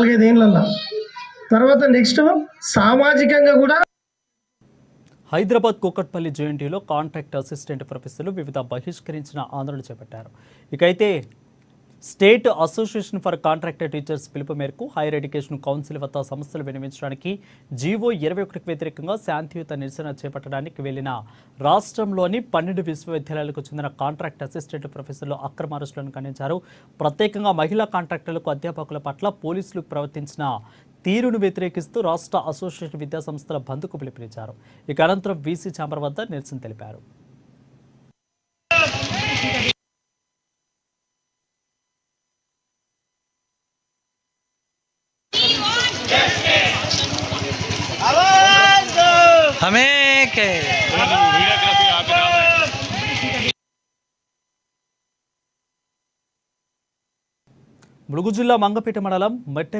4-5 ఏళ్ళల్లో. తర్వాత నెక్స్ట్ సామాజికంగా కూడా హైదరాబాద్ కూకట్పల్లి జేఎన్టీయూలో కాంట్రాక్ట్ అసిస్టెంట్ ప్రొఫెసర్లు వివిధ బహిష్కరించిన ఆందోళన చేపట్టారు. ఇకైతే state association for contractor teachers పిలుపు మేరకు హైయర్ ఎడ్యుకేషన్ కౌన్సిల్ వద్ద సమస్యలు విన్నవించడానికి జీవో 21కు వ్యతిరేకంగా శాంతియుత నిరసన చేపట్టడానికి వెళ్లిన రాష్ట్రంలోని 12 విశ్వవిద్యాలయాలకు చెందిన కాంట్రాక్ట్ అసిస్టెంట్ ప్రొఫెసర్లు అక్రమ అరెస్టులను ఖండించారు. ప్రత్యేకంగా మహిళా కాంట్రాక్టర్లకు అధ్యాపకుల పట్ల పోలీసులు ప్రవర్తించిన తీరును వ్యతిరేకిస్తూ రాష్ట్ర అసోసియేషన్ విద్యాసంస్థల బంద్కు పిలుపునిచ్చారు. ఇక అనంతరం వీసీ ఛాంబర్ వద్ద నిరసన తెలిపారు. ములుగు జిల్లా మంగపేట మండలం మెట్టె